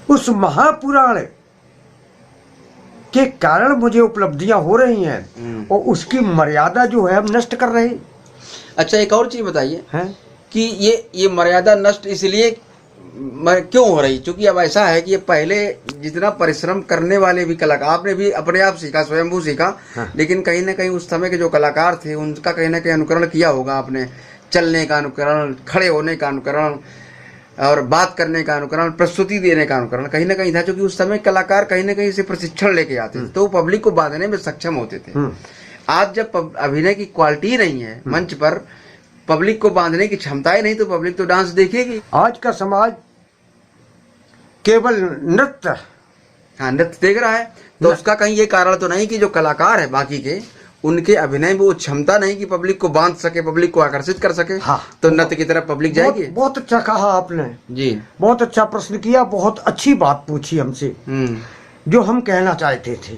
उस महापुराण के कारण मुझे उपलब्धियां हो रही हैं और उसकी मर्यादा जो है हम नष्ट कर रहे हैं। अच्छा, एक और चीज बताइए हैं? कि ये मर्यादा नष्ट इसलिए क्यों हो रही? क्योंकि अब ऐसा है कि ये पहले जितना परिश्रम करने वाले भी कलाकार, आपने भी अपने आप सीखा, स्वयंभू सीखा। हाँ। लेकिन कहीं ना कहीं उस समय के जो कलाकार थे उनका कहीं ना कहीं अनुकरण किया होगा आपने। चलने का अनुकरण, खड़े होने का अनुकरण और बात करने का अनुकरण, प्रस्तुति देने का अनुकरण कहीं ना कहीं था। क्योंकि उस समय कलाकार कहीं ना कहीं से प्रशिक्षण लेके आते थे तो वो पब्लिक को बांधने में सक्षम होते थे। आज जब अभिनय की क्वालिटी नहीं है मंच पर, पब्लिक को बांधने की क्षमताएं नहीं, तो पब्लिक तो डांस देखेगी। आज का समाज केवल नृत्य, हाँ, नृत्य देख रहा है तो उसका कहीं ये कारण तो नहीं कि जो कलाकार है बाकी के, उनके अभिनय में वो क्षमता नहीं कि पब्लिक को बांध सके, पब्लिक को आकर्षित कर सके। हाँ, तो नृत्य की तरफ पब्लिक जाएगी। बहुत अच्छा कहा आपने जी, बहुत अच्छा प्रश्न किया, बहुत अच्छी बात पूछी हमसे। जो हम कहना चाहते थे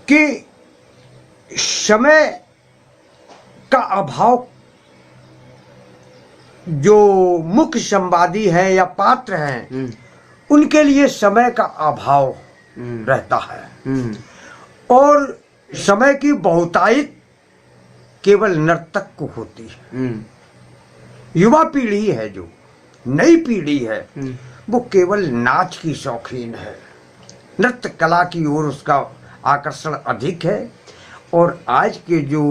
कि समय का अभाव, जो मुख्य संवादी है या पात्र हैं उनके लिए समय का अभाव रहता है और समय की बहुतायत केवल नर्तक को होती है। युवा पीढ़ी है, जो नई पीढ़ी है, वो केवल नाच की शौकीन है, नृत्य कला की ओर उसका आकर्षण अधिक है। और आज के जो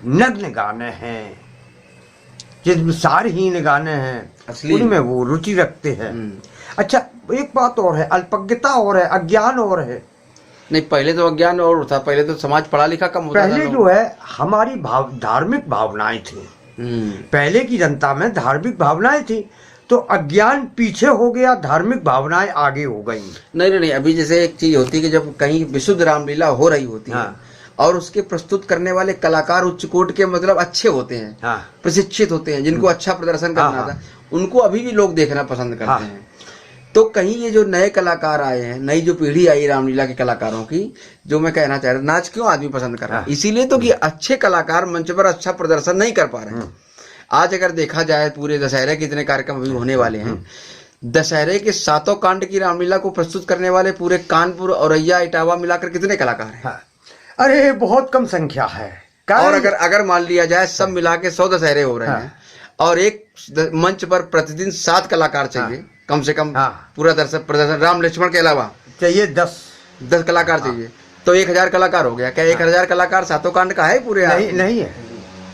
नग्न गाने हैं, जिसमें सारहीन गाने हैं, उनमें वो रुचि रखते हैं। अच्छा, एक बात और है, अल्पज्ञता और है, अज्ञान और है। नहीं, पहले तो अज्ञान और था, पहले तो समाज पढ़ा लिखा कम होता था। पहले जो है हमारी धार्मिक भावनाएं थी। पहले की जनता में धार्मिक भावनाएं थी, तो अज्ञान पीछे हो गया, धार्मिक भावनाएं आगे हो गई। नहीं, अभी जैसे एक चीज होती है कि जब कहीं विशुद्ध रामलीला हो रही होती है और उसके प्रस्तुत करने वाले कलाकार उच्च कोट के मतलब अच्छे होते हैं, प्रशिक्षित होते हैं, जिनको अच्छा प्रदर्शन करना आता है, उनको अभी भी लोग देखना पसंद करते हैं। तो कहीं ये जो नए कलाकार आए हैं, नई जो पीढ़ी आई रामलीला के कलाकारों की, जो मैं कहना चाह रहा, नाच क्यों आदमी पसंद कर रहा है? इसीलिए तो कि अच्छे कलाकार मंच पर अच्छा प्रदर्शन नहीं कर पा रहे हैं। आज अगर देखा जाए, पूरे दशहरे के इतने कार्यक्रम अभी होने वाले हैं, दशहरे के 7 कांड की रामलीला को प्रस्तुत करने वाले पूरे कानपुर, औरैया, इटावा मिलाकर कितने कलाकार हैं? अरे बहुत कम संख्या है। और अगर मान लिया जाए सब मिला के 100 दशहरे हो रहे हैं और एक मंच पर प्रतिदिन 7 कलाकार चाहिए कम से कम, पूरा प्रदर्शन राम लक्ष्मण के अलावा चाहिए 10 कलाकार चाहिए, तो 1000 कलाकार हो गया। क्या 1000 कलाकार 7 कांड का है पूरे? नहीं है।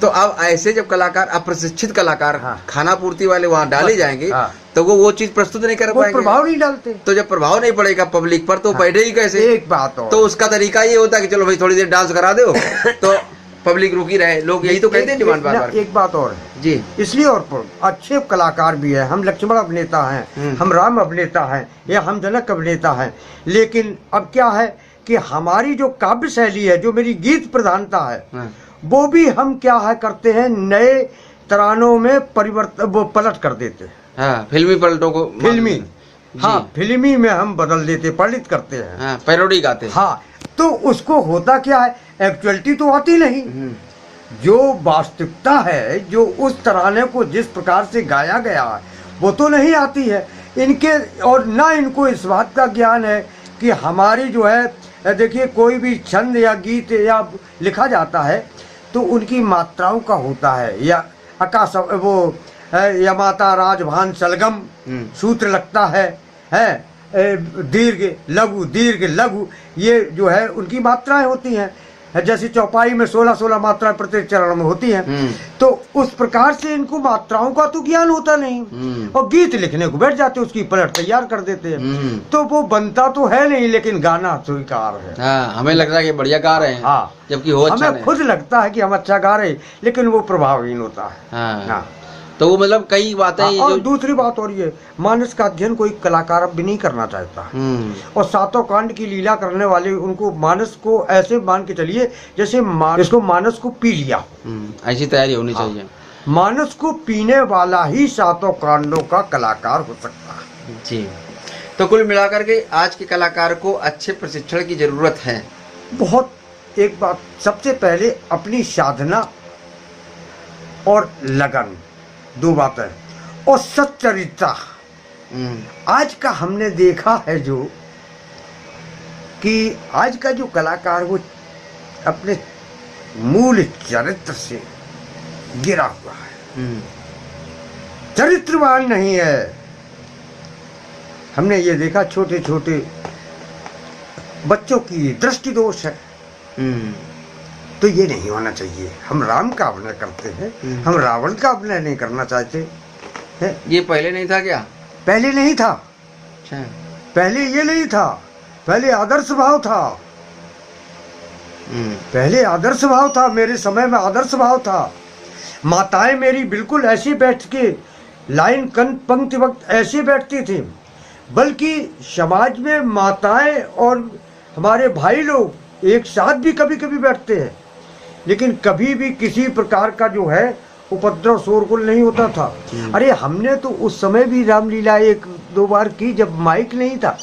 तो अब ऐसे जब कलाकार, अप्रशिक्षित कलाकार, खाना पूर्ति वाले वहाँ डाले जाएंगे तो वो चीज प्रस्तुत नहीं कर पाएंगे, प्रभाव नहीं डालते। तो जब प्रभाव नहीं पड़ेगा पब्लिक पर तो बैठे ही कैसे? एक बात और, तो उसका तरीका ये होता है कि चलो भाई थोड़ी देर डांस करा दो तो पब्लिक रुकी रहे, लोग यही तो कहते हैं डिमांड बार बार। एक बात और है जी, इसलिए और अच्छे कलाकार भी है, हम लक्ष्मण अभिनेता हैं, हम राम अभिनेता हैं, या हम जनक अभिनेता हैं, लेकिन अब क्या है कि हमारी जो काव्य शैली है, जो मेरी गीत प्रधानता है, वो भी हम क्या है करते हैं, नए तरानों में परिवर्तन, वो पलट कर देते हैं। फिल्मी पलटों को, फिल्मी में हम बदल देते, पलट करते हैं, पैरोडी गाते हैं। तो उसको होता क्या है, एक्चुअलिटी तो आती नहीं। जो वास्तविकता है, जो उस तराने को जिस प्रकार से गाया गया है, वो तो नहीं आती है इनके। और ना इनको इस बात का ज्ञान है कि हमारी जो है, देखिए कोई भी छंद या गीत या लिखा जाता है तो उनकी मात्राओं का होता है, या आकाश वो या माता राजभान सलगम सूत्र लगता है दीर्घ लघु, दीर्घ लघु, ये जो है उनकी मात्राएं होती हैं। जैसे चौपाई में 16 मात्राएं प्रत्येक चरण में होती हैं, तो उस प्रकार से इनको मात्राओं का तो ज्ञान होता नहीं, और गीत लिखने को बैठ जाते, उसकी पलट तैयार कर देते हैं, तो वो बनता तो है नहीं, लेकिन गाना स्वीकार है। हमें लगता है कि बढ़िया गा रहे हैं, जबकि हो अच्छा हमें खुद लगता है कि हम अच्छा गा रहे हैं, लेकिन वो प्रभावहीन होता है। तो वो मतलब कई बातें। और दूसरी बात और ये, मानस का अध्ययन कोई कलाकार अब भी नहीं करना चाहता, और 7 कांड की लीला करने वाले, उनको मानस को ऐसे मान के चलिए जैसे इसको मानस को पी लिया, ऐसी तैयारी होनी चाहिए। मानस को पीने वाला ही 7 कांडों का कलाकार हो सकता है। जी, तो कुल मिलाकर के आज के कलाकार को अच्छे प्रशिक्षण की जरूरत है बहुत। एक बात, सबसे पहले अपनी साधना और लगन, 2 बातें, और सच्चरित्रता, आज का हमने देखा है जो कि आज का जो कलाकार वो अपने मूल चरित्र से गिरा हुआ है, चरित्रवान नहीं है। हमने ये देखा छोटे छोटे बच्चों की दृष्टि दोष है, तो ये नहीं होना चाहिए। हम राम का अभिनय करते हैं, हम रावण का अभिनय नहीं करना चाहते हैं। ये पहले नहीं था क्या? पहले नहीं था। अच्छा, पहले ये नहीं था, पहले आदर्श भाव था। पहले आदर्श भाव था, मेरे समय में आदर्श भाव था। माताएं मेरी बिल्कुल ऐसे बैठ के लाइन पंक्ति वक्त ऐसे बैठती थी, बल्कि समाज में माताएं और हमारे भाई लोग एक साथ भी कभी कभी बैठते हैं, लेकिन कभी भी किसी प्रकार का जो है उपद्रव शोरगुल नहीं होता था। अरे हमने तो उस समय भी रामलीला एक दो बार की जब माइक नहीं था।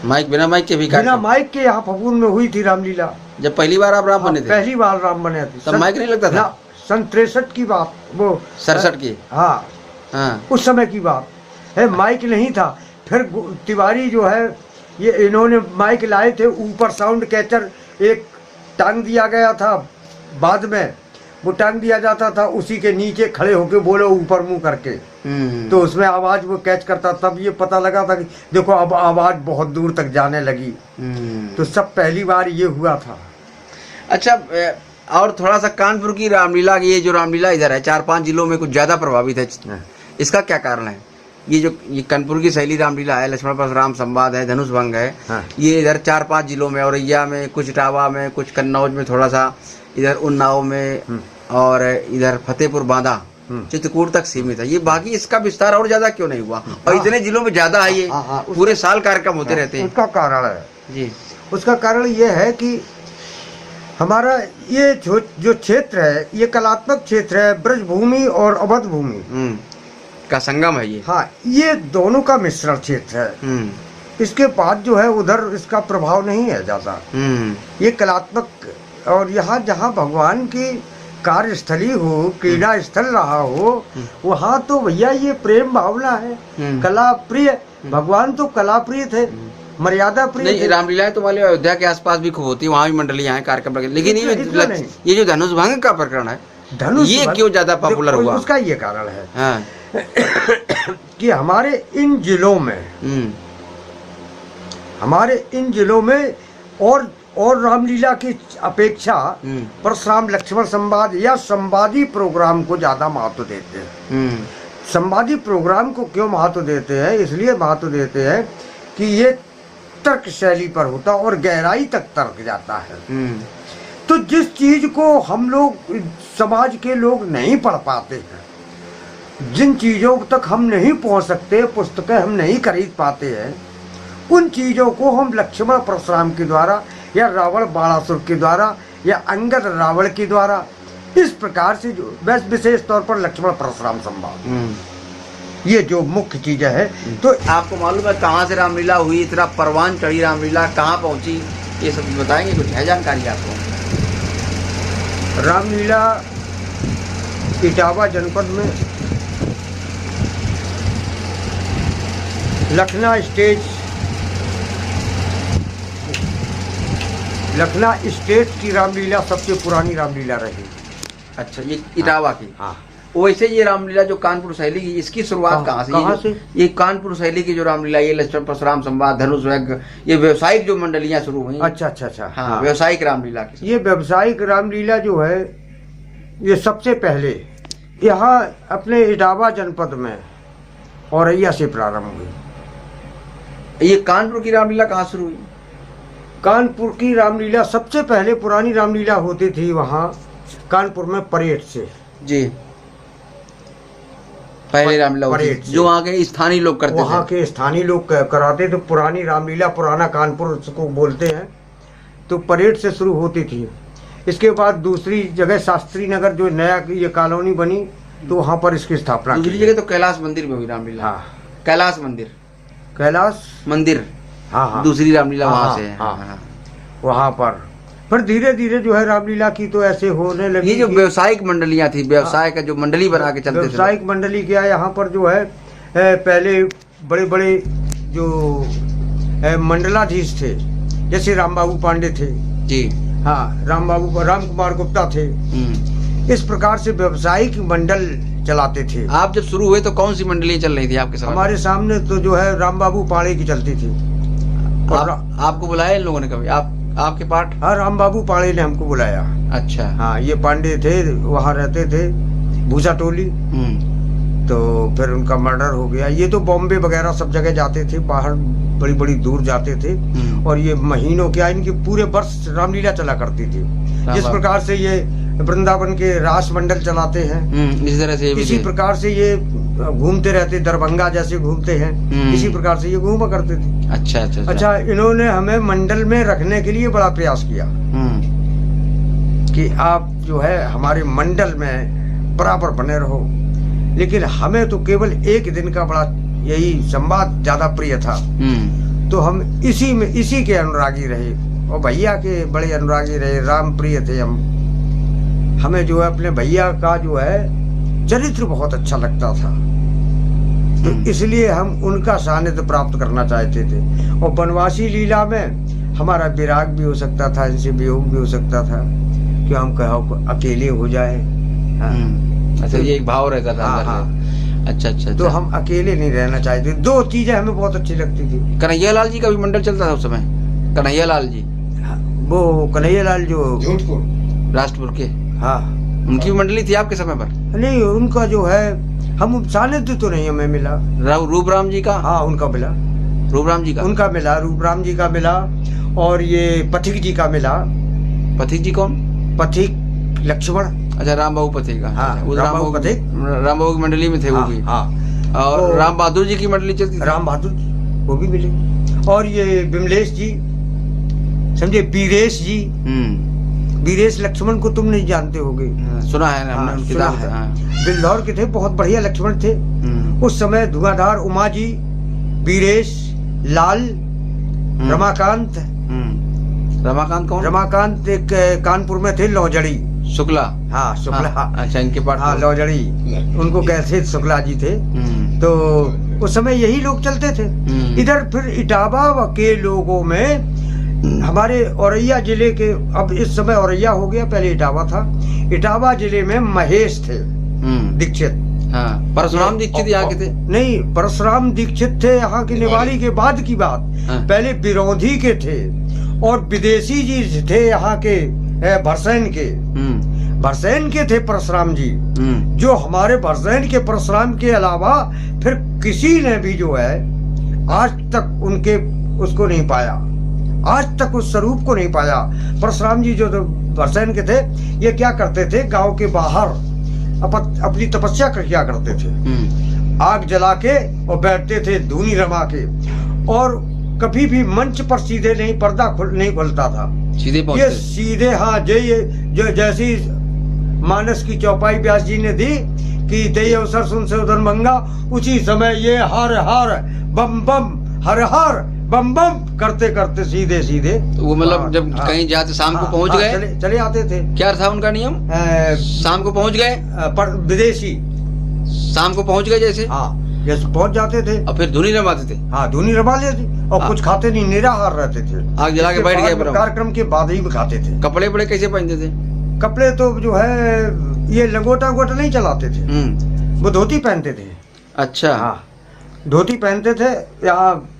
माइक बिना माइक के भी बिना माइक के यहाँ फगुन में हुई थी रामलीला। जब पहली बार आप राम बने थे? पहली बार राम बने थे। तब माइक नहीं लगता था? सन 63 की बात, वो 67 की। हाँ, उस समय की बात है, माइक नहीं था। फिर तिवारी जो है ये इन्होंने माइक लाए थे, ऊपर साउंड कैचर एक टांग दिया गया था, बाद में वो टांग दिया जाता था, उसी के नीचे खड़े होके बोलो ऊपर मुंह करके, तो उसमें आवाज वो कैच करता। तब ये पता लगा था कि देखो अब आवाज बहुत दूर तक जाने लगी। तो सब पहली बार ये हुआ था। अच्छा, और थोड़ा सा कानपुर की रामलीला, ये जो रामलीला इधर है 4-5 जिलों में कुछ ज्यादा प्रभावित है, इसका क्या कारण है? ये कानपुर की शैली रामलीला है, लक्ष्मण परशुराम संवाद है, धनुष भंग है, ये इधर 4-5 जिलों में, औरैया में, कुछ इटावा में, कुछ कन्नौज में, थोड़ा सा इधर उन्नाव में, और इधर फतेहपुर बांदा, चित्रकूट तक सीमित है। ये बाकी इसका विस्तार और ज्यादा क्यों नहीं हुआ? और इतने जिलों में ज्यादा है, ये पूरे साल कार्यक्रम होते रहते हैं। उसका कारण है जी, उसका कारण ये है कि हमारा ये जो क्षेत्र है, ये कलात्मक क्षेत्र है, ब्रजभूमि और अवध भूमि का संगम है ये। हाँ, ये दोनों का मिश्रण क्षेत्र है। इसके बाद जो है उधर इसका प्रभाव नहीं है ज्यादा। ये कलात्मक, और यहाँ जहाँ भगवान की कार्यस्थली हो, क्रीड़ा स्थल रहा हो, वहाँ तो भैया ये प्रेम भावना है, कला प्रिय। भगवान तो कला प्रिय थे, मर्यादा प्रिय। नहीं, रामलीलाएं तो वाले अयोध्या के आसपास भी खूब होती है, वहाँ भी मंडलियाँ हैं, कार्यक्रम। लेकिन ये जो धनुष भंग का प्रकरण है, ये क्यों ज्यादा पॉपुलर हुआ? उसका ये कारण है कि हमारे इन जिलों में और रामलीला की अपेक्षा परशुराम लक्ष्मण संवाद या संवादी प्रोग्राम को ज्यादा महत्व देते हैं। संवादी प्रोग्राम को क्यों महत्व देते हैं? इसलिए महत्व देते हैं कि ये तर्क शैली पर होता और गहराई तक तर्क जाता है। तो जिस चीज को हम लोग समाज के लोग नहीं पढ़ पाते हैं, जिन चीजों तक हम नहीं पहुंच सकते, पुस्तकें हम नहीं खरीद पाते हैं, उन चीजों को हम लक्ष्मण परशुराम के द्वारा या रावण बाणासुर के द्वारा या अंगद रावण के द्वारा, इस प्रकार से जो विशेष तौर पर लक्ष्मण परशुराम संवाद, ये जो मुख्य चीज है। तो आपको मालूम है कहाँ से रामलीला हुई, इतना परवान चढ़ी रामलीला, कहाँ पहुंची, ये सब बताएंगे? कुछ है जानकारी आपको? रामलीला इटावा जनपद में लखना स्टेट की रामलीला सबसे पुरानी रामलीला रही। अच्छा, ये इटावा की। हाँ। वैसे ये रामलीला जो कानपुर शैली की, इसकी शुरुआत कहाँ से? ये कानपुर शैली की जो रामलीला, ये लक्ष्मण परशुराम संवाद, धनुष भंग, ये व्यवसायिक जो मंडलियां शुरू हुई। अच्छा। हाँ, व्यवसायिक रामलीला की। ये व्यवसायिक रामलीला जो है, ये सबसे पहले यहाँ अपने इटावा जनपद में औरैया से प्रारंभ हुई। ये कानपुर की रामलीला कहाँ शुरू हुई? कानपुर की रामलीला सबसे पहले पुरानी रामलीला होती थी वहाँ कानपुर में परेड से। जी, पहले रामलीला परेड जो वहाँ के स्थानीय लोग करते थे। वहाँ के स्थानीय लोग कराते थे। पुरानी रामलीला, पुराना कानपुर को बोलते हैं। तो परेड से शुरू होती थी। इसके बाद दूसरी जगह शास्त्री नगर जो नया ये कॉलोनी बनी, तो वहाँ पर इसकी स्थापना। दूसरी जगह तो कैलाश मंदिर में हुई रामलीला। हाँ, कैलाश मंदिर। हाँ, दूसरी रामलीला वहाँ से है। वहाँ पर पर धीरे धीरे जो है रामलीला की तो ऐसे होने लगी। ये जो व्यवसायिक मंडलियां थी, व्यवसाय का जो मंडली बना के चलते थे, व्यवसायिक मंडली क्या है, यहाँ पर जो है पहले बड़े बड़े जो मंडलाधीश थे, जैसे राम बाबू पांडे थे जी, हाँ, राम कुमार गुप्ता थे। इस प्रकार से व्यवसायिक मंडल चलाते थे। आप जब शुरू हुए तो कौन सी मंडली चल रही थी आपके सामने? हमारे सामने तो जो है राम बाबू पांडे की चलती थी। आपको बुलाया इन लोगों ने कभी? आपके पार्ट? हाँ, राम बाबू पांडे ने हमको बुलाया। अच्छा। हाँ, ये पांडे थे, वहाँ रहते थे भूसा टोली। तो फिर उनका मर्डर हो गया। ये तो बॉम्बे वगैरह सब जगह जाते थे, बाहर बड़ी बड़ी दूर जाते थे। और ये महीनों क्या, इनकी पूरे वर्ष रामलीला चला करती थी। जिस प्रकार से ये वृंदावन के रास मंडल चलाते हैं, इसी तरह से इसी प्रकार से ये घूमते रहते, दरभंगा जैसे घूमते हैं, इसी प्रकार से ये घूमा करते थे। अच्छा, इन्होंने हमें मंडल में रखने के लिए बड़ा प्रयास किया कि आप जो है हमारे मंडल में बराबर बने रहो। लेकिन हमें तो केवल एक दिन का बड़ा यही संवाद ज्यादा प्रिय था, तो हम इसी के अनुरागी रहे और भैया के बड़े अनुरागी रहे, राम प्रिय थे हम। हमें जो है अपने भैया का जो है चरित्र बहुत अच्छा लगता था, तो इसलिए हम उनका सानिध्य प्राप्त करना चाहते थे। और बनवासी लीला में हमारा विराग भी हो सकता था, इनसे वियोग भी हो सकता था कि हम कहो अकेले हो जाए। अच्छा, ये एक भाव रहता था। हाँ। अच्छा। तो हम अकेले नहीं रहना चाहते। दो चीजें हमें बहुत अच्छी लगती थी। कन्हैया लाल जी का भी मंडल चलता था उस समय? कन्हैया लाल जी, वो कन्हैया लाल जो राष्ट्रपुर के, हाँ, उनकी मंडली थी आपके समय पर? नहीं, उनका जो है हम सानिध्य तो नहीं हमें मिला। रूपराम जी का? हाँ, उनका मिला। रूपराम जी का? उनका मिला, रूपराम जी का मिला। और ये पथिक जी का मिला। पथिक जी कौन? पथिक लक्ष्मण। अच्छा, राम बाबू पथिक। हाँ, राम बाबू पथिक राम बाबू की मंडली में थे। हाँ, वो भी। हाँ। और राम बहादुर जी की मंडली चलती थी? राम बहादुर वो भी मिले। और ये विमलेश जी, समझे, वीरेश जी। वीरेश लक्ष्मण को तुम नहीं जानते होगे। सुना है ना, हमने उनकी किताब है। बिल्दौर के थे, बहुत बढ़िया लक्ष्मण थे उस समय। धुआंधार, उमा जी, वीरेश, लाल, रमाकांत। रमाकांत कौन? रमाकांत एक कानपुर में थे, लौजड़ी शुक्ला। हाँ, शुक्ला। अच्छा, इनके पास। हाँ, लौजड़ी, उनको कहते शुक्ला जी थे। तो उस समय यही लोग चलते थे। इधर फिर इटावा के लोगों में हमारे औरैया जिले के, अब इस समय औरैया हो गया, पहले इटावा था। इटावा जिले में महेश थे दीक्षित। हाँ, परशुराम दीक्षित यहाँ के थे? नहीं, परशुराम दीक्षित थे यहाँ की निवाड़ी के बाद की बात। पहले बिरोधी के थे और विदेशी जी थे यहाँ के भरसैन के। भरसैन के थे परशुराम जी, जो हमारे भरसैन के परशुराम के अलावा फिर किसी ने भी जो है आज तक उनके उसको नहीं पाया, आज तक उस स्वरूप को नहीं पाया। परशुराम जी जो भरसैन के थे, ये क्या करते थे, गांव के बाहर अपनी तपस्या किया करते थे, आग जला के और बैठते थे धूनी रमा के। और कभी भी मंच पर सीधे नहीं, पर्दा नहीं खुलता था, सीधे ये सीधे। हाँ, जो जैसी मानस की चौपाई व्यास जी ने दी कि दे अवसर सुन से उधर मंगा, उसी समय ये हर हर बम बम हर हर बम बम करते करते सीधे सीधे। वो मतलब जब कहीं जाते शाम को पहुंच गए, चले आते थे। क्या था उनका नियम? शाम को पहुंच गए, विदेशी शाम को पहुंच गए जैसे, हाँ, जैसे पहुंच जाते थे और फिर धुनी रमाते थे। हाँ, धुनी रमा लेते और कुछ खाते नहीं, निराहार रहते थे। आग जला के बैठ गए, कार्यक्रम के बाद ही खाते थे। कपड़े बड़े कैसे पहनते थे? कपड़े तो जो है ये लंगोटा गोटा नहीं चलाते थे, वो धोती पहनते थे। अच्छा। हाँ, धोती पहनते थे, यहाँ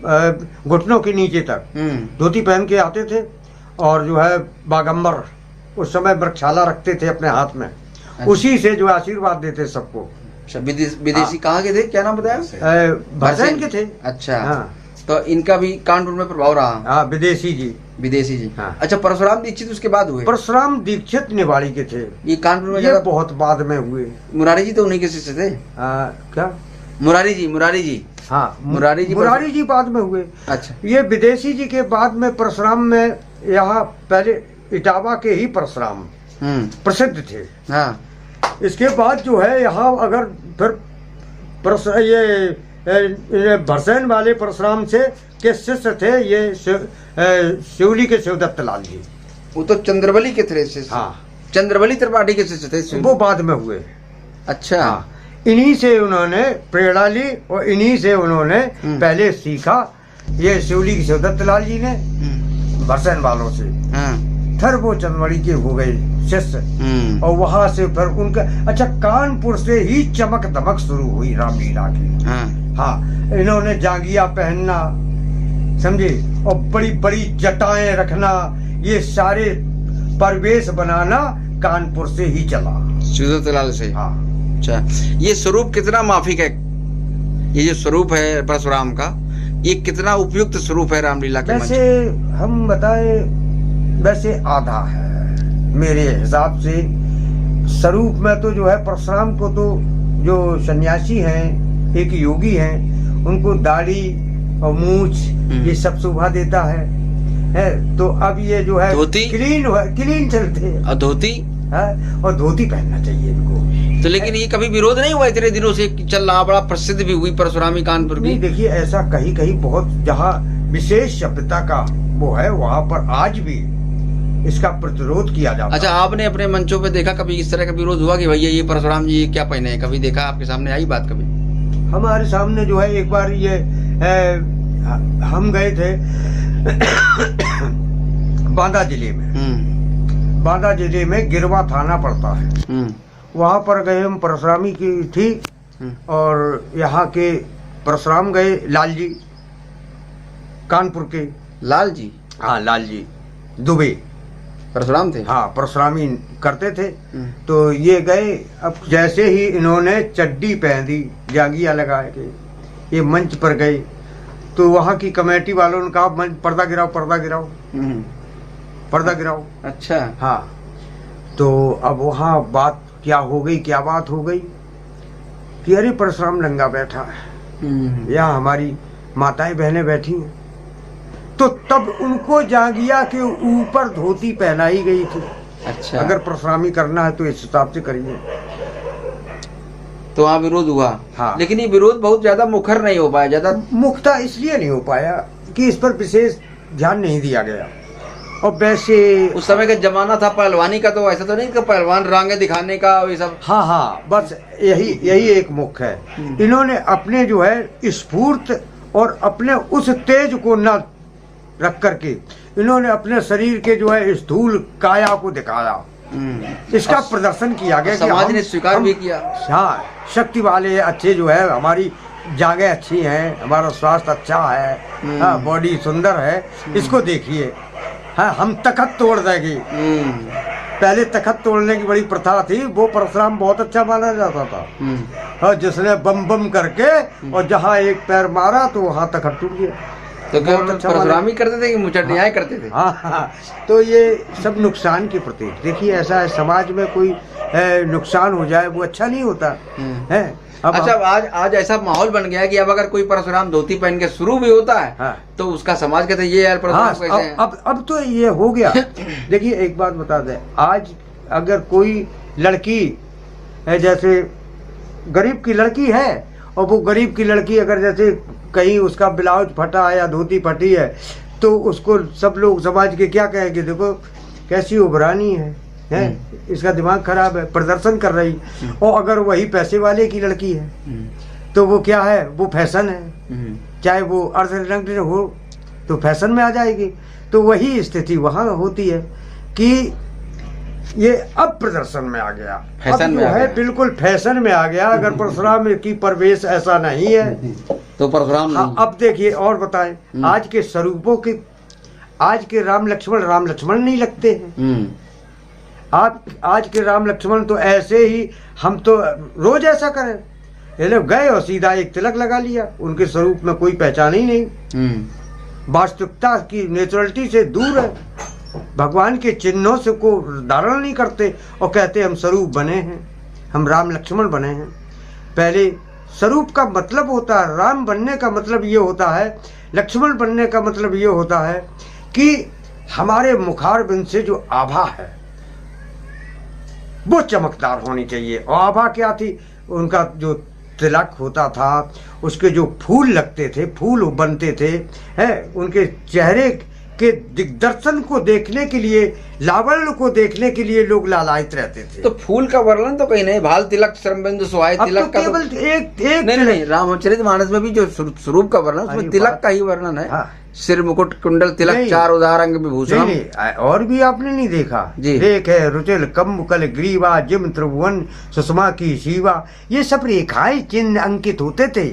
घुटनों के नीचे तक धोती पहन के आते थे। और जो है बागंबर, उस समय वृक्षाला रखते थे अपने हाथ में। अच्छा। उसी से जो आशीर्वाद देते सबको। विदेशी कहाँ के थे, क्या नाम बताया? भरसैन के थे। अच्छा। हाँ। तो इनका भी कानपुर में प्रभाव रहा? हाँ, विदेशी जी। हाँ। अच्छा, परशुराम दीक्षित उसके बाद हुए? परशुराम दीक्षित निवाड़ी के थे, ये कानपुर में ये बहुत बाद में हुए। मुरारी जी तो उन्हीं के शिष्य थे। क्या? मुरारी जी। हाँ, मुरारी जी बाद में हुए। अच्छा। ये विदेशी जी के बाद में परशुराम में, यहाँ पहले इटावा के ही परशुराम प्रसिद्ध थे। हाँ। इसके बाद जो है यहाँ अगर फिर ये भरसैन वाले परशुराम से के शिष्य थे ये शिवली के शिवदत्त लाल जी। वो तो चंद्रबली के थे से। हाँ, चंद्रबली त्रिपाठी के शिष्य थे। वो बाद में हुए। अच्छा। हाँ, इन्हीं से उन्होंने प्रेरणा ली और इन्हीं से उन्होंने पहले सीखा। ये शिवली की शिवदत्त लाल जी ने भरसन वालों से, फिर वो चंद्रबली के हो गए शिष्य, और वहां से फिर उनका अच्छा कानपुर से ही चमक दमक शुरू हुई रामलीला की। हाँ, इन्होंने जांगिया पहनना, समझे, और बड़ी बड़ी जटाएं रखना, ये सारे परिवेश बनाना कानपुर से ही चला, शिवदत्त लाल से। हाँ। अच्छा, ये स्वरूप कितना माफिक है? ये जो स्वरूप है परशुराम का, ये कितना उपयुक्त स्वरूप है रामलीला के? वैसे हम बताए, वैसे आधा है मेरे हिसाब से। स्वरूप में तो जो है परशुराम को तो जो सन्यासी हैं, एक योगी हैं, उनको दाढ़ी और मूछ ये सब शोभा देता है। तो अब ये जो है धोती क्लीन चलते, और धोती है, और धोती पहनना चाहिए इनको। तो लेकिन ये कभी विरोध नहीं हुआ? इतने दिनों से चल रहा, बड़ा प्रसिद्ध भी हुई परशुरामी कानपुर की। नहीं, देखिए ऐसा कहीं कहीं बहुत जहाँ विशेष सभ्यता का वो है, वहाँ पर आज भी इसका प्रतिरोध किया जाता है। अच्छा, आपने अपने मंचों पे देखा कभी इस तरह का विरोध हुआ कि भैया ये परशुराम जी क्या पहने हैं? कभी देखा? आपके सामने आई बात कभी? हमारे सामने जो है एक बार ये हम गए थे बांदा जिले में। बांदा जिले में गिरवा थाना पड़ता है, वहाँ पर गए हम। परशुरामी की थी, और यहाँ के परशुराम गए लाल जी, कानपुर के लाल जी। हाँ, लाल जी दुबे परशुराम थे। हाँ, परशुरामी करते थे। तो ये गए, अब जैसे ही इन्होंने चड्डी पहन दी, जांगिया लगा के ये मंच पर गए, तो वहाँ की कमेटी वालों ने कहा पर्दा गिराओ, पर्दा गिराओ, पर्दा गिराओ। अच्छा। हाँ, तो अब वहाँ बात क्या हो गई, क्या बात हो गई कि अरे परशुराम नंगा बैठा है, यहाँ हमारी माताएं बहनें बैठी हैं। तो तब उनको जांगिया के ऊपर धोती पहनाई गई थी। अच्छा। अगर परशुरामी करना है तो इस हिसाब से करिए। तो वहाँ विरोध हुआ। हाँ। लेकिन ये विरोध बहुत ज्यादा मुखर नहीं हो पाया। ज्यादा मुख्ता इसलिए नहीं हो पाया कि इस पर विशेष ध्यान नहीं दिया गया। और वैसे उस समय का जमाना था पहलवानी का, तो ऐसा तो नहीं कि पहलवान रांगे दिखाने का ये सब। हाँ हाँ, बस यही एक मुख्य है। इन्होंने अपने जो है स्फूर्त और अपने उस तेज को न रख करके इन्होंने अपने शरीर के जो है स्थूल काया को दिखाया, इसका प्रदर्शन किया गया। समाज ने स्वीकार भी किया। हाँ, शक्ति वाले अच्छे जो है, हमारी जांघें अच्छी हैं, हमारा स्वास्थ्य अच्छा है, हाँ, बॉडी सुंदर है, इसको देखिए। हाँ, हम तखत तोड़ देंगे। पहले तखत तोड़ने की बड़ी प्रथा थी, वो परशुराम बहुत अच्छा माना जाता था। हाँ, जिसने बम बम करके और जहाँ एक पैर मारा तो वहाँ तखत टूट गया। तो क्या परशुरामी करते थे कि मुचटियाएं करते थे? हाँ, तो ये सब नुकसान के प्रति। देखिए ऐसा है, समाज में कोई नुकसान हो जाए वो अच्छा नहीं होता है। अच्छा, आज ऐसा माहौल बन गया है कि अब अगर कोई परशुराम धोती पहन के शुरू भी होता है, हाँ, तो उसका समाज कहते हैं ये यार परशुराम कैसे हैं? अब तो ये हो गया। देखिए एक बात बता दें, आज अगर कोई लड़की है, जैसे गरीब की लड़की है, और वो गरीब की लड़की अगर जैसे कहीं उसका ब्लाउज फटा है या धोती फटी है, तो उसको सब लोग समाज के क्या कहेंगे, देखो कैसी उभरानी है, इसका दिमाग खराब है, प्रदर्शन कर रही। और अगर वही पैसे वाले की लड़की है तो वो क्या है, वो फैशन है, चाहे वो अर्धनग्न हो तो फैशन में आ जाएगी। तो वही स्थिति वहाँ होती है कि ये अब प्रदर्शन में आ गया, फैशन में है, बिल्कुल फैशन में आ गया। अगर परशुराम की प्रवेश ऐसा नहीं है तो परशुराम नहीं। अब देखिए और बताएं, आज के स्वरूपों के, आज के राम लक्ष्मण नहीं लगते हैं। आप आज के राम लक्ष्मण तो ऐसे ही, हम तो रोज ऐसा करें, ये लोग गए और सीधा एक तिलक लगा लिया, उनके स्वरूप में कोई पहचान ही नहीं, वास्तविकता की नेचुरलिटी से दूर है, भगवान के चिन्हों से को धारण नहीं करते और कहते हम स्वरूप बने हैं, हम राम लक्ष्मण बने हैं। पहले स्वरूप का मतलब होता है, राम बनने का मतलब ये होता है, लक्ष्मण बनने का मतलब ये होता है कि हमारे मुखारबिंद से जो आभा है वो चमकदार होनी चाहिए। और आभा क्या थी, उनका जो तिलक होता था, उसके जो फूल लगते थे, फूल बनते थे, है, उनके चेहरे के दिग्दर्शन को देखने के लिए, लावण्य को देखने के लिए लोग लालायित रहते थे। तो फूल का वर्णन तो कहीं नहीं, भाल तिलक श्रमबिंदु सुहाए तिलक तो का केवल तो... एक नहीं, रामचरितमानस में भी जो स्वरूप का वर्णन, उसमें तिलक का ही वर्णन है। हाँ। सिर मुकुट कुंडल तिलक चार उदारंग विभूषण। नहीं, और भी आपने नहीं देखा जी। देख है रुचिल कम्बुकल ग्रीवा जिम त्रिभुवन सुषमा की शिवा, ये सब रेखाएं चिन्ह अंकित होते थे,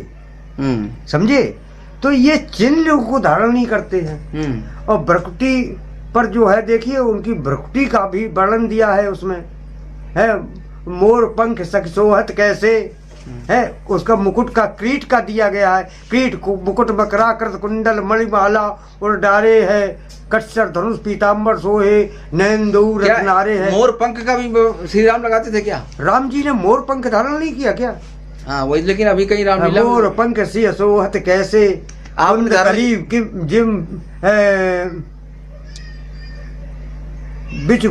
समझे। तो ये चिन्ह लोगों को धारण नहीं करते हैं। और भ्रकुटी पर जो है देखिए, उनकी भ्रकुटी का भी वर्णन दिया है उसमें, है मोर पंख सखसोहत कैसे है, उसका मुकुट का क्रीट का दिया गया है, क्रीट को मुकुट मकरा कृत कुंडल मणिमाला और डारे है, कटसर धनुष पीताम्बर सोहे नयन दो रत्नारे है। मोर पंख का भी श्री राम लगाते थे क्या? राम जी ने मोर पंख धारण नहीं किया क्या? हाँ वही, लेकिन अभी कहीं रामलीला मोर पंख सी सोहत कैसे आपने करीब की जिम बिच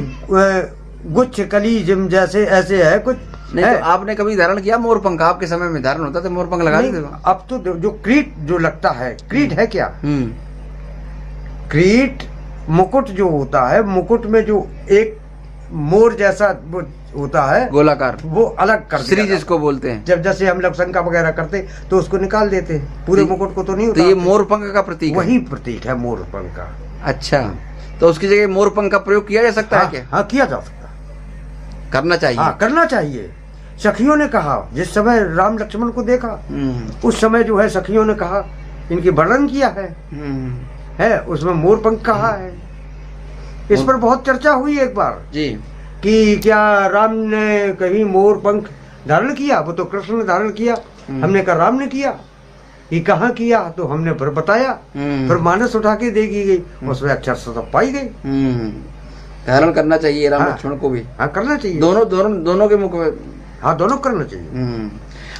गुच्छ कली जिम जैसे ऐसे है कुछ नहीं है। तो आपने कभी धारण किया मोर पंख? आपके समय में धारण होता था मोर पंख लगा देते? अब तो जो क्रीट जो लगता है, क्रीट है क्या? क्रीट मुकुट जो होता है, मुकुट में जो एक मोर जैसा वो होता है गोलाकार, वो अलग कर श्री जिसको बोलते हैं। जब जैसे हम लोग शंका वगैरह करते तो उसको निकाल देते हैं, पूरे मुकुट को तो नहीं होता। तो ये मोर पंख का प्रतीक है? वही प्रतीक है मोर पंख का। अच्छा, तो उसकी जगह मोर पंख का प्रयोग किया जा सकता है क्या? हाँ किया जा सकता, करना चाहिए। हाँ करना चाहिए। सखियों ने कहा, जिस समय राम लक्ष्मण को देखा उस समय जो है सखियों ने कहा, इनकी वर्णन किया है उसमें मोर पंख कहा है। इस पर बहुत चर्चा हुई एक बार जी, कि क्या राम ने कहीं मोर पंख धारण किया? वो तो कृष्ण ने धारण किया, हमने कहा राम ने किया। ये कहाँ किया? तो हमने फिर बताया, फिर मानस उठा के देखी गई, उसमें अक्षर सब पाई गई। धारण करना चाहिए राम लक्ष्मण को भी। हाँ करना चाहिए, दोनों के मुख में। हाँ दोनों करना चाहिए।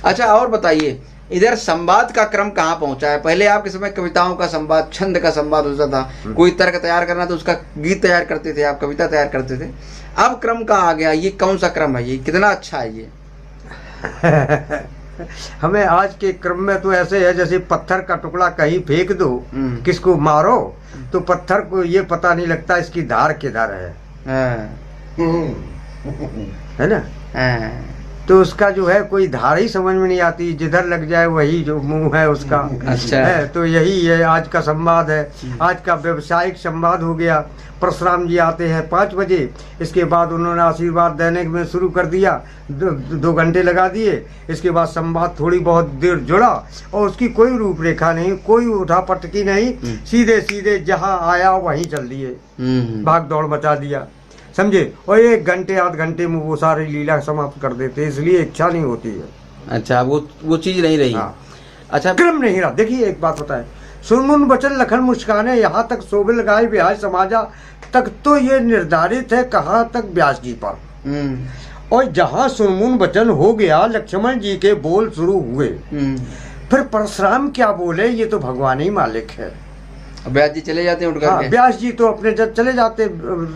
अच्छा, और बताइए, इधर संवाद का क्रम कहाँ पहुंचा है? पहले आपके समय कविताओं का संवाद, छंद का संवाद होता था, कोई तर्क तैयार करना तो उसका गीत तैयार करते थे, आप कविता तैयार करते थे। अब क्रम का आ गया, ये कौन सा क्रम है? ये कितना अच्छा है ये? हमें आज के क्रम में तो ऐसे है जैसे पत्थर का टुकड़ा कहीं फेंक दो, किसको मारो तो पत्थर को ये पता नहीं लगता इसकी धार किधर है ना। तो उसका जो है कोई धार ही समझ में नहीं आती, जिधर लग जाए वही जो मुंह है उसका। अच्छा है, तो यही है आज का संवाद है। आज का व्यवसायिक संवाद हो गया। परशुराम जी आते हैं 5 बजे, इसके बाद उन्होंने आशीर्वाद देने में शुरू कर दिया, 2 घंटे लगा दिए, इसके बाद संवाद थोड़ी बहुत देर जुड़ा और उसकी कोई रूपरेखा नहीं, कोई उठा पटकी नहीं, सीधे सीधे जहाँ आया वहीं चल दिए, भाग दौड़ मचा दिया, समझे। और 1 घंटे आध घंटे में वो सारी लीला समाप्त कर देते, इसलिए इच्छा नहीं होती है। अच्छा, वो चीज नहीं रही। हाँ। अच्छा, क्रम नहीं रहा। देखिए एक बात बताए, सुन बचन लखन मुस्काने, यहाँ तक शोभिल गाय ब्याह समाजा तक तो ये निर्धारित है कहाँ तक व्यास जी पर। और जहाँ सुनमुन वचन हो गया, लक्ष्मण जी के बोल शुरू हुए, फिर परशुराम क्या बोले ये तो भगवान ही मालिक है। व्यास जी चले जाते हैं उठ करके। व्यास जी तो अपने जब चले जाते,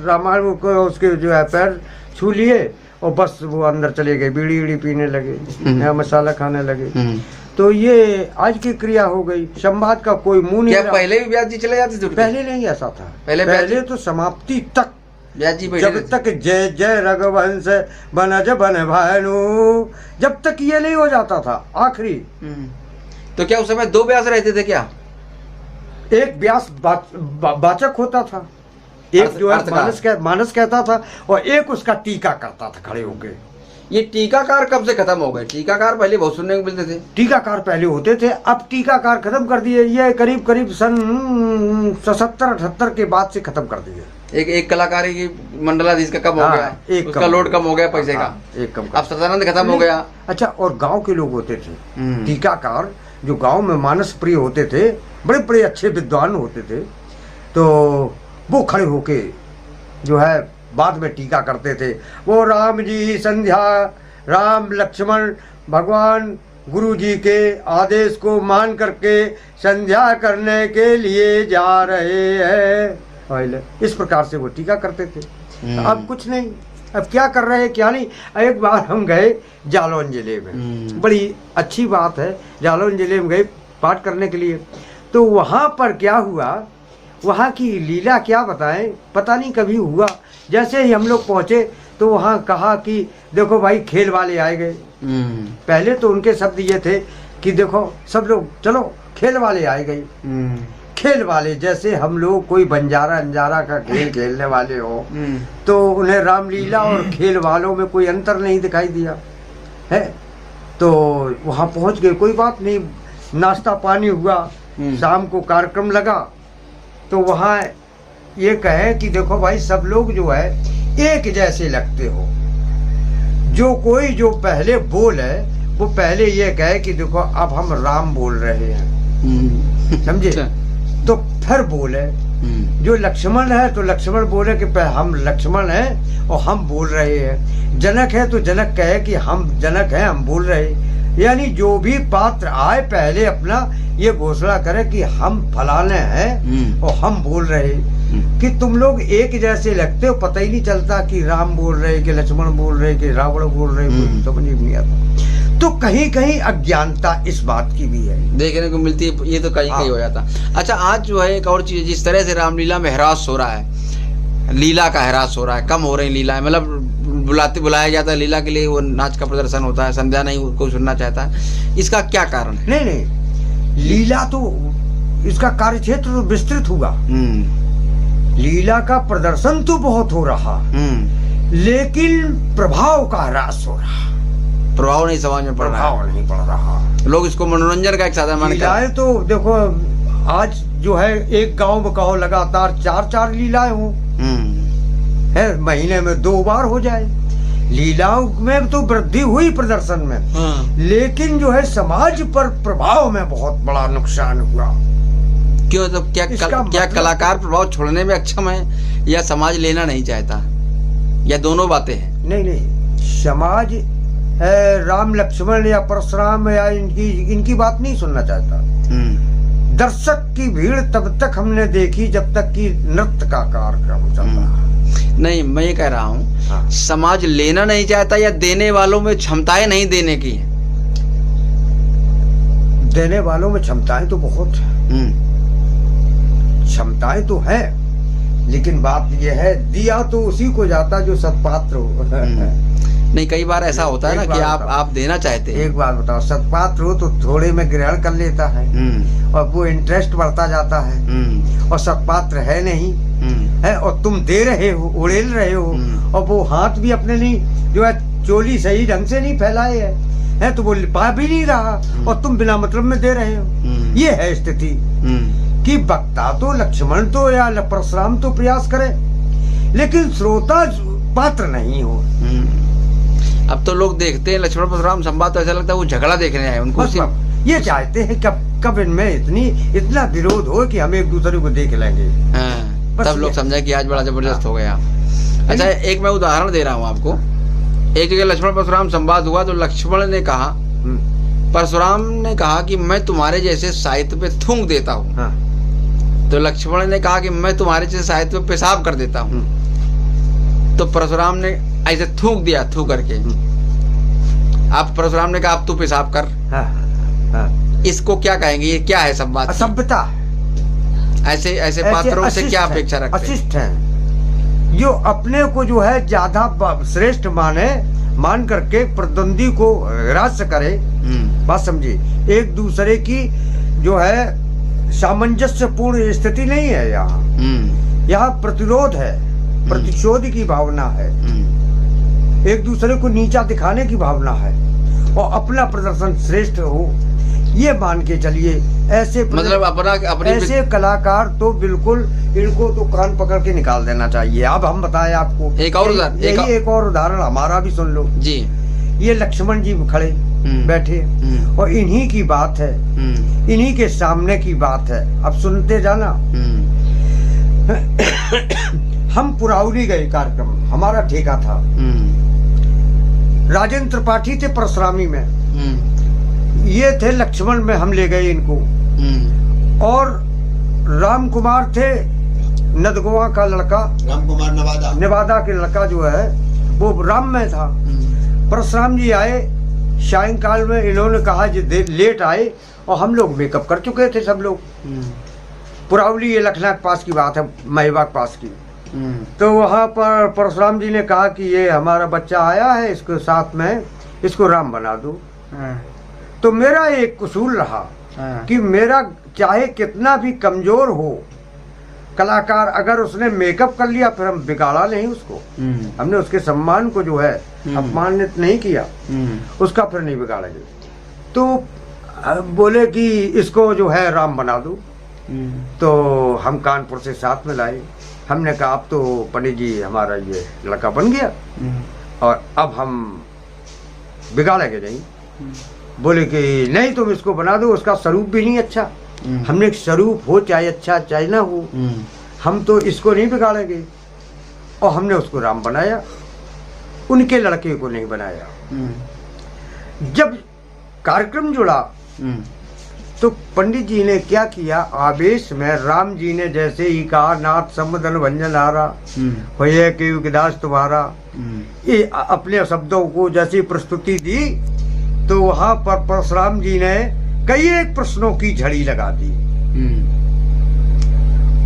रामायण को उसके जो है पैर छू लिए और बस वो अंदर चले गए, बीड़ी बीड़ी पीने लगे, मसाला खाने लगे। तो ये आज की क्रिया हो गई। संवाद का कोई मुंह नहीं। क्या पहले भी व्यास जी चले जाते थे? पहले नहीं ऐसा था। पहले तो समाप्ति तक व्यास जी जब तक जय जय रघुवंश बनज बन भानु, जब तक ये नहीं हो जाता था आखिरी। तो क्या उस समय 2 व्यास रहते थे क्या? एक व्यास वाचक होता था, एक जो है मानस कहता था, और एक उसका टीका करता था खड़े होके। ये टीकाकार कब से खत्म हो गए? टीकाकार पहले बहुत सुनने को मिलते थे। टीकाकार पहले होते थे, अब टीकाकार खत्म कर दिए। ये करीब करीब सन 77-78 के बाद से खत्म कर दिए। एक कलाकार की मंडलाधीश का कम हो गया, उसका लोड कम हो गया पैसे का, एक कम। अब सदानंद खत्म हो गया। अच्छा, और गांव के लोग होते थे टीकाकार, जो गांव में मानस प्रिय होते थे, बड़े बड़े अच्छे विद्वान होते थे, तो वो खड़े होके जो है बाद में टीका करते थे। वो राम जी संध्या, राम लक्ष्मण भगवान गुरु जी के आदेश को मान करके संध्या करने के लिए जा रहे हैं, इस प्रकार से वो टीका करते थे। अब कुछ नहीं, अब क्या कर रहे हैं क्या नहीं। एक बार हम गए जालौन जिले में, बड़ी अच्छी बात है, जालौन जिले में गए पाठ करने के लिए। तो वहाँ पर क्या हुआ, वहाँ की लीला क्या बताएं, पता नहीं कभी हुआ। जैसे ही हम लोग पहुँचे तो वहाँ कहा कि देखो भाई खेल वाले आए गए। पहले तो उनके शब्द ये थे कि देखो सब लोग चलो खेल वाले आए गए। खेल वाले जैसे हम लोग कोई बंजारा अंजारा का खेल खेलने वाले हो, तो उन्हें रामलीला और खेल वालों में कोई अंतर नहीं दिखाई दिया है। तो वहाँ पहुँच गए, कोई बात नहीं, नाश्ता पानी हुआ, शाम को कार्यक्रम लगा। तो वहाँ ये कहे कि देखो भाई सब लोग जो है एक जैसे लगते हो। जो पहले बोले वो पहले ये कहे कि देखो अब हम राम बोल रहे हैं, समझे? तो फिर बोले जो लक्ष्मण है तो लक्ष्मण बोले कि हम लक्ष्मण हैं और हम बोल रहे हैं। जनक है तो जनक कहे कि हम जनक हैं, हम बोल रहे हैं। यानी जो भी पात्र आए पहले अपना ये घोषणा करे कि हम फलाने हैं और हम बोल रहे हैं। कि तुम लोग एक जैसे लगते हो, पता ही नहीं चलता कि राम बोल रहे कि लक्ष्मण बोल रहे कि रावण बोल रहे, कुछ समझ नहीं आता। तो कहीं कहीं अज्ञानता इस बात की भी है, देखने को मिलती है। ये तो कहीं कहीं हो जाता। अच्छा, आज जो है एक और चीज, जिस तरह से रामलीला में ह्रास हो रहा है, लीला का ह्रास हो रहा है, कम हो रही लीला, मतलब बुलाया जाता है लीला के लिए, वो नाच का प्रदर्शन होता है, संध्या नहीं कोई सुनना चाहता है, इसका क्या कारण है? नहीं, लीला तो इसका कार्यक्षेत्र तो विस्तृत हुआ। लीला का प्रदर्शन तो बहुत हो रहा, लेकिन प्रभाव का ह्रास हो रहा। प्रभाव नहीं समझ में पड़ रहा, प्रभाव नहीं पड़ रहा। लोग इसको मनोरंजन का एक साधन मान लीलाएं तो देखो आज जो है एक गांव में कहो लगातार 4 लीलाएं हो, है महीने में 2 बार हो जाए। लीलाओं में तो वृद्धि हुई प्रदर्शन में, लेकिन जो है समाज पर प्रभाव में बहुत बड़ा नुकसान हुआ। क्यों? तो क्या कलाकार प्रभाव छोड़ने में अक्षम है, या समाज लेना नहीं चाहता, या दोनों बातें हैं? नहीं, समाज राम लक्ष्मण या परशुराम या इनकी बात नहीं सुनना चाहता। दर्शक की भीड़ तब तक हमने देखी जब तक कि नृत्य का कार्यक्रम चल रहा। नहीं, मैं ये कह रहा हूँ, समाज लेना नहीं चाहता या देने वालों में क्षमताएं नहीं देने की है? देने वालों में क्षमताएं तो बहुत है, क्षमताएं तो है, लेकिन बात यह है दिया तो उसी को जाता जो सत्पात्र हो। नहीं, कई बार ऐसा होता है ना कि आप देना चाहते हैं। एक बात बताओ, सत्पात्र हो तो थोड़े में ग्रहण कर लेता है और वो इंटरेस्ट बढ़ता जाता है, और सत्पात्र है नहीं है और तुम दे रहे हो, उड़ेल रहे हो, और वो हाथ भी अपने नहीं जो है चोली सही ढंग से नहीं फैलाए है तो वो पा भी नहीं रहा और तुम बिना मतलब में दे रहे हो। ये है स्थिति कि वक्ता तो लक्ष्मण तो या परशुराम तो प्रयास करे, लेकिन श्रोता पात्र नहीं हो। अब तो लोग देखते हैं लक्ष्मण परशुराम संवाद, तो ऐसा लगता है वो झगड़ा देखने आए, उनको ये चाहते हैं कब इनमें इतना विरोध हो कि हम एक दूसरे को देख लेंगे। तब लोग समझे कि आज बड़ा जबरदस्त हो गया। अच्छा, एक मैं उदाहरण दे रहा हूँ आपको। एक जगह लक्ष्मण परशुराम संवाद हुआ तो लक्ष्मण ने कहा, परशुराम ने कहा कि मैं तुम्हारे जैसे साहित्य पे थूक देता हूँ। तो लक्ष्मण ने कहा कि मैं तुम्हारे जैसे साहित्य पे पेशाब कर देता हूँ। तो परशुराम ने ऐसे थूक दिया, थूक करके। आप परशुराम ने कहा अब तू पेशाब कर। इसको क्या कहेंगे? ये क्या है? सब बात असभ्यता। ऐसे पात्रों से क्या अपेक्षा रखते हैं? अशिष्ट है जो अपने को जो है ज्यादा श्रेष्ठ मान करके प्रतिद्वंदी को ग्राह्य करे। बात समझिए, एक दूसरे की जो है सामंजस्यपूर्ण स्थिति नहीं है यहाँ प्रतिरोध है, प्रतिशोध की भावना है, एक दूसरे को नीचा दिखाने की भावना है और अपना प्रदर्शन श्रेष्ठ हो ये मान के चलिए। ऐसे मतलब ऐसे कलाकार तो बिल्कुल इनको तो कान पकड़ के निकाल देना चाहिए। अब हम बताएं आपको एक और उदाहरण हमारा भी सुन लो जी। ये लक्ष्मण जी खड़े बैठे और इन्हीं की बात है, इन्हीं के सामने की बात है। अब सुनते जाना। हम पुराउली गए, कार्यक्रम हमारा ठेका था। राजेंद्र त्रिपाठी थे परशुरामी में, ये थे लक्ष्मण में, हम ले गए इनको। और राम कुमार थे नदगोवा का लड़का, राम कुमार नेवादा के लड़का जो है वो राम में था। परशुराम जी आए सायंकाल में, इन्होंने कहा जो लेट आए और हम लोग मेकअप कर चुके थे सब लोग। पुरावली, ये लखनऊ के पास की बात है, महिबा के पास की। तो वहाँ पर परशुराम जी ने कहा कि ये हमारा बच्चा आया है, इसके साथ में इसको राम बना दो। तो मेरा एक कसूर रहा कि मेरा चाहे कितना भी कमजोर हो कलाकार, अगर उसने मेकअप कर लिया फिर हम बिगाड़ा नहीं उसको, हमने उसके सम्मान को जो है अपमानित नहीं किया, उसका फिर नहीं बिगाड़ेंगे। तो बोले कि इसको जो है राम बना दो। तो हम कानपुर से साथ में लाए, हमने कहा अब तो पंडित जी हमारा ये लड़का बन गया और अब हम बिगाड़ेंगे नहीं। बोले कि नहीं तुम इसको बना दो, उसका स्वरूप भी नहीं अच्छा। हमने स्वरूप हो चाहे अच्छा चाहे ना हो, हम तो इसको नहीं बिगाड़ेंगे। और हमने उसको राम बनाया, उनके लड़के को नहीं बनाया। जब कार्यक्रम जुड़ा तो पंडित जी ने क्या किया, आवेश में राम जी ने जैसे ही कहा नाथ सम्मदन भंजन हारा होये के युग दास तुम्हारा, ये अपने शब्दों को जैसी प्रस्तुति दी तो वहां पर परशुराम जी ने कई एक प्रश्नों की झड़ी लगा दी।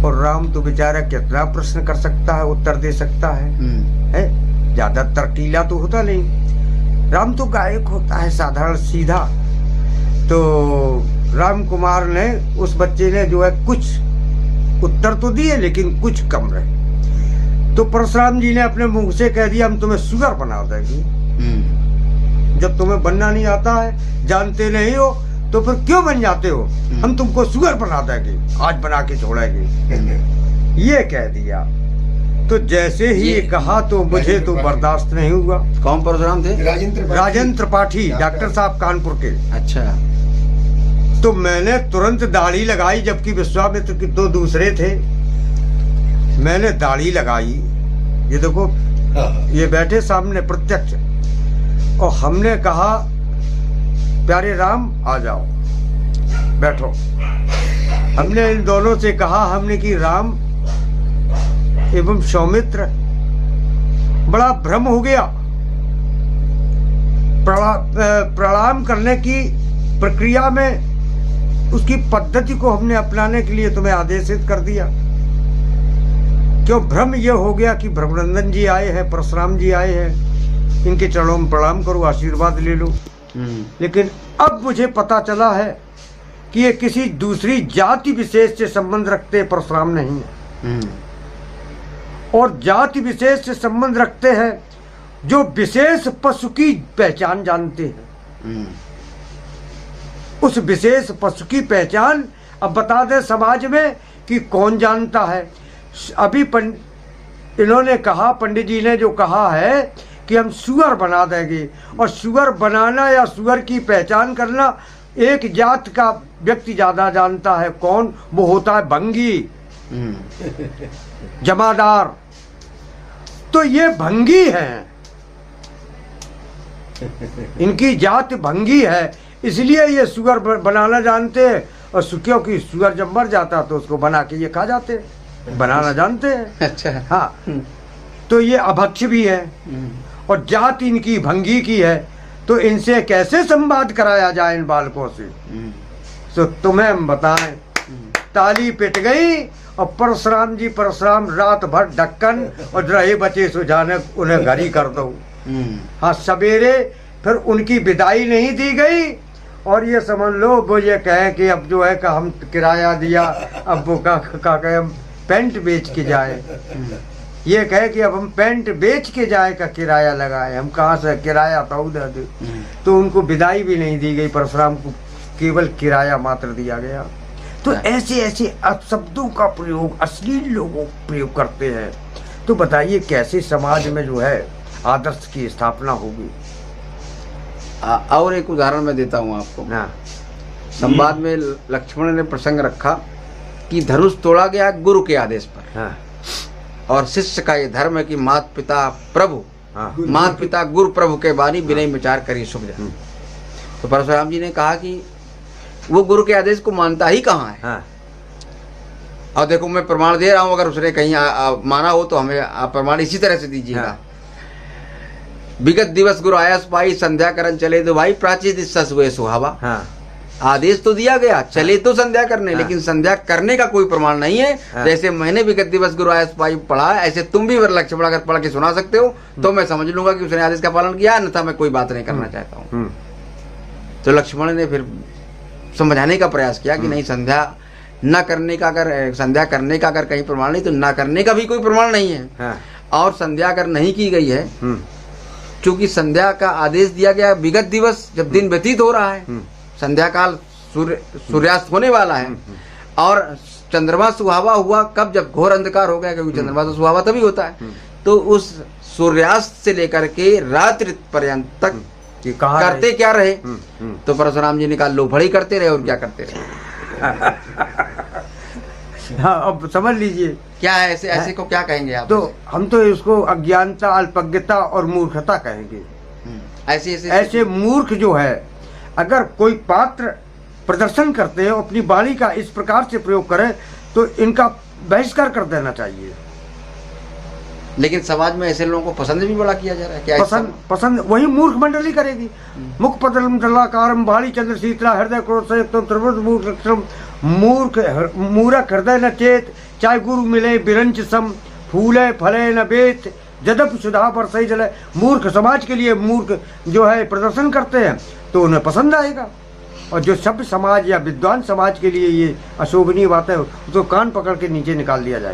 और राम तो बेचारा कितना प्रश्न कर सकता है, उत्तर दे सकता है ज्यादा तर्कीला तो होता नहीं। राम तो गायक होता है साधारण सीधा। तो राम कुमार ने, उस बच्चे ने जो है कुछ उत्तर तो दिए लेकिन कुछ कम रहे। तो परशुराम जी ने अपने मुंह से कह दिया हम तुम्हें सुगर बना देंगे। जब तुम्हें बनना नहीं आता है, जानते नहीं हो, तो फिर क्यों बन जाते हो? हम तुमको सुगर बना देंगे, आज बना के छोड़ेंगे। ये कह दिया। तो जैसे ही ये कहा तो मुझे तो बर्दाश्त नहीं हुआ। कौन परशुराम थे? राजेंद्र पाठी, डॉक्टर साहब कानपुर के। अच्छा। तो मैंने तुरंत दाढ़ी लगाई, जबकि विश्वामित्र के दो दूसरे थे। मैंने दाढ़ी लगाई, ये देखो ये बैठे सामने प्रत्यक्ष। और हमने कहा प्यारे राम आ जाओ बैठो। हमने इन दोनों से कहा, हमने कि राम एवं सौमित्र बड़ा भ्रम हो गया। प्रणाम करने की प्रक्रिया में उसकी पद्धति को हमने अपनाने के लिए तुम्हें आदेशित कर दिया। क्यों भ्रम ये हो गया कि ब्रह्मनंदन जी आए हैं, परशुराम जी आए हैं, इनके चरणों में प्रणाम करो, आशीर्वाद ले लो। लेकिन अब मुझे पता चला है कि ये किसी दूसरी जाति विशेष से संबंध रखते परशुराम नहीं है, और जाति विशेष से संबंध रखते हैं जो विशेष पशु की पहचान जानते हैं। उस विशेष पशु की पहचान अब बता दे समाज में कि कौन जानता है। अभी इन्होंने कहा, पंडित जी ने जो कहा है कि हम सुअर बना देंगे, और सुअर बनाना या सुअर की पहचान करना एक जात का व्यक्ति ज्यादा जानता है। कौन? वो होता है भंगी, जमादार। तो ये भंगी हैं, इनकी जात भंगी है, इसलिए ये सुअर बनाना जानते हैं। और क्योंकि सुअर जब मर जाता तो उसको बना के ये खा जाते, बनाना जानते हैं। अच्छा। हाँ, तो ये अभक्ष भी है और जात इनकी भंगी की है। तो इनसे कैसे संवाद कराया जाए इन बालकों से? तो तुम्हें हम बताएं। ताली पिट गई और परशुराम रात भर ढक्कन और रहे बचे सुजाने उन्हें घर ही कर दो। हाँ, सवेरे फिर उनकी विदाई नहीं दी गई। और ये समझ लो वो ये कहे कि अब जो है कि हम किराया दिया, अब वो का कहे हम पेंट बेच के जाए। ये कहे कि अब हम पेंट बेच के जाए का किराया लगाए, हम कहाँ से किराया था उधर दे। तो उनको विदाई भी नहीं दी गई, परशुराम को केवल किराया मात्र दिया गया। तो ऐसे ऐसे अपशब्दों का प्रयोग अश्लील लोग प्रयोग करते हैं। तो बताइए कैसे समाज में जो है आदर्श की स्थापना होगी। और एक उदाहरण मैं देता हूँ आपको। संवाद में लक्ष्मण ने प्रसंग रखा कि धनुष तोड़ा गया गुरु के आदेश पर। और शिष्य का ये धर्म है कि माता पिता प्रभु, माता पिता गुरु प्रभु के बानी विनय विचार करी सुख जाए। तो परशुराम जी ने कहा कि वो गुरु के आदेश को मानता ही कहाँ है। और देखो मैं प्रमाण दे रहा हूँ, अगर उसने कहीं माना हो तो हमें आप प्रमाण इसी तरह से दीजिएगा। विगत दिवस गुरु आयस पाई, संध्या करन चले दो भाई, प्राची दिशा हुए सुहावा। आदेश तो दिया गया, चले तो संध्या करने, लेकिन संध्या करने का कोई प्रमाण नहीं है। जैसे मैंने विगत दिवस गुरु आयस पाई पढ़ा, ऐसे तुम भी वरलक्ष्मण अगर पढ़ के सुना सकते हो तो मैं समझ लूंगा कि उसने आदेश का पालन किया, अन्यथा मैं कोई बात नहीं करना चाहता हूँ। तो लक्ष्मण ने फिर समझाने का प्रयास किया कि नहीं, संध्या न करने का अगर संध्या करने का अगर कहीं प्रमाण नहीं तो न करने का भी कोई प्रमाण नहीं है। और संध्या अगर नहीं की गई है, क्योंकि संध्या का आदेश दिया गया विगत दिवस जब दिन व्यतीत हो रहा है, संध्या काल सूर्यास्त होने वाला है, और चंद्रमा सुहावा हुआ कब, जब घोर अंधकार हो गया, क्योंकि चंद्रमा तो सुहावा तभी होता है। तो उस सूर्यास्त से लेकर के रात्रि पर्यंत तक करते क्या रहे, तो परशुराम जी ने कहा लोभड़ी करते रहे। और क्या करते रहे? हाँ, अब समझ लीजिए क्या है ऐसे को क्या कहेंगे आप? तो हम तो इसको अज्ञानता, अल्पज्ञता और मूर्खता कहेंगे। ऐसे मूर्ख जो है, अगर कोई पात्र प्रदर्शन करते हैं, अपनी वाणी का इस प्रकार से प्रयोग करें तो इनका बहिष्कार कर देना चाहिए। लेकिन समाज में ऐसे लोगों को पसंद भी बड़ा किया जा रहा है। क्या पसंद वही मूर्ख मंडली करेगी। मुख पदलम दलाकारम वाणी चंद्र शीतला हृदय क्रोध संयुक्तम त्रिभुज मूर्ख हृदय न चेत, चाहे गुरु मिले बिरंच सम, फूले फले न बेत, जदप सुधा पर सही जले। मूर्ख समाज के लिए मूर्ख जो है प्रदर्शन करते हैं तो उन्हें पसंद आएगा, और जो सभ्य समाज या विद्वान समाज के लिए ये अशोभनीय बात है उसको कान पकड़ के नीचे निकाल दिया जाएगा।